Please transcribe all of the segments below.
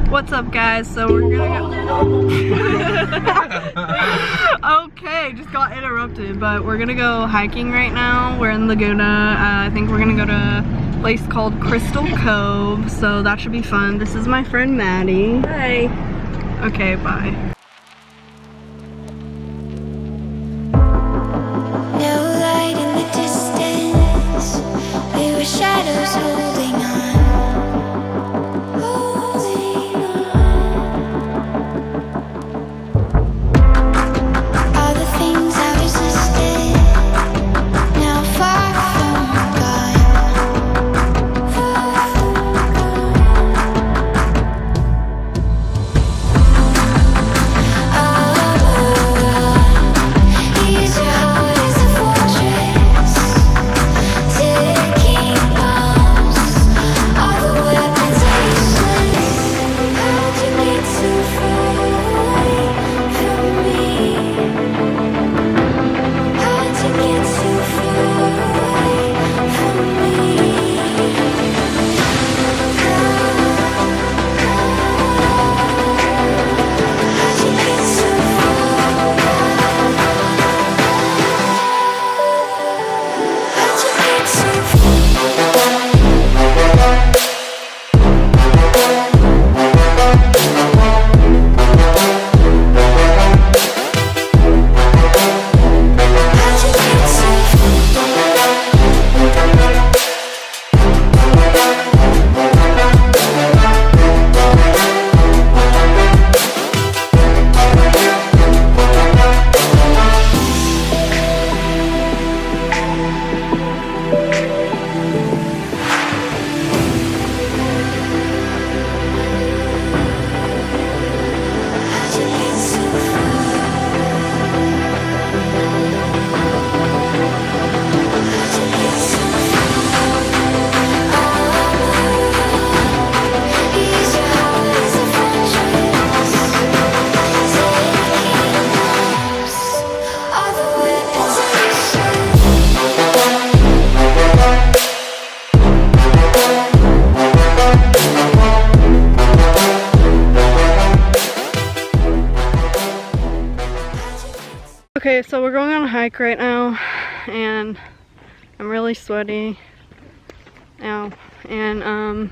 What's up, guys? So we're gonna go. Okay, just got interrupted, but we're gonna go hiking right now. We're in Laguna. I think we're gonna go to a place called Crystal Cove, so that should be fun. This is my friend Maddie. Hi. Okay, bye. No light in the distance. We were shadows holding on. All the things I resisted, now far from He's your heart is a fortress, ticking bombs. All the weapons are useless. How'd you get so far away from me? How'd you get so far away from me? How'd you get so Okay, so we're going on a hike right now, and I'm really sweaty now, and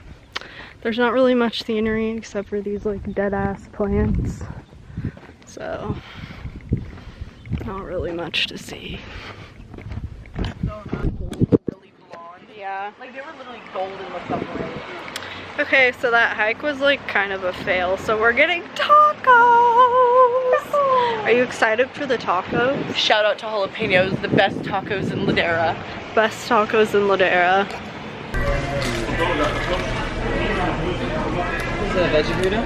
there's not really much scenery except for these like dead-ass plants, so not really much to see. Really blonde. Yeah. Like they were literally golden with something. Okay, so that hike was like kind of a fail, so we're getting tacos! Are you excited for the tacos? Shout out to Jalapenos, the best tacos in Ladera. Best tacos in Ladera. Is that a veggie burrito?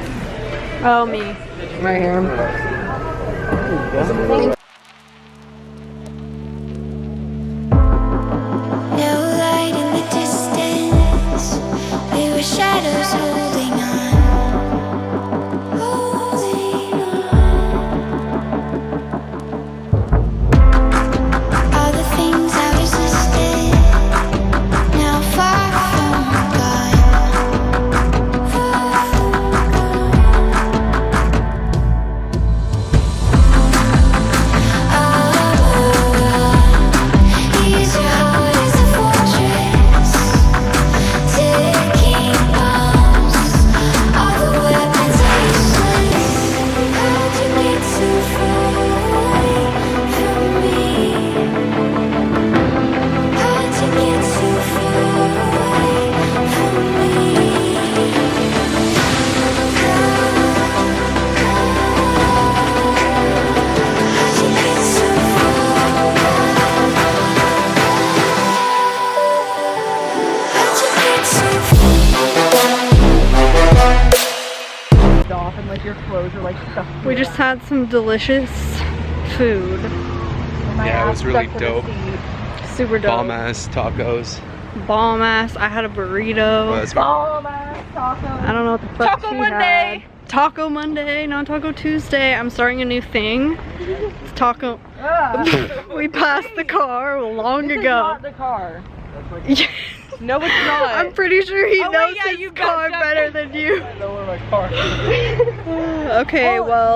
Oh, me. Right here. no light in the distance? We were shadows holding on. All the things I resisted, now far from He's your heart is a fortress, ticking bombs. All the weapons are useless. How'd you get so far away from me? How'd you get so far away from me? How'd you get so Off and like your clothes are like stuck. We just had some delicious food. Yeah, it was really dope. Super dope. Bomb ass tacos. Bomb ass. I had a burrito. Well, that's I don't know what the fuck Taco she Monday. had. Taco Monday, not Taco Tuesday. I'm starting a new thing. It's taco. We passed the car long This is ago. not the car. No, it's not. I'm pretty sure he Oh, wait, knows yeah, his you got car that. better than you. I know where my car is. Okay, well.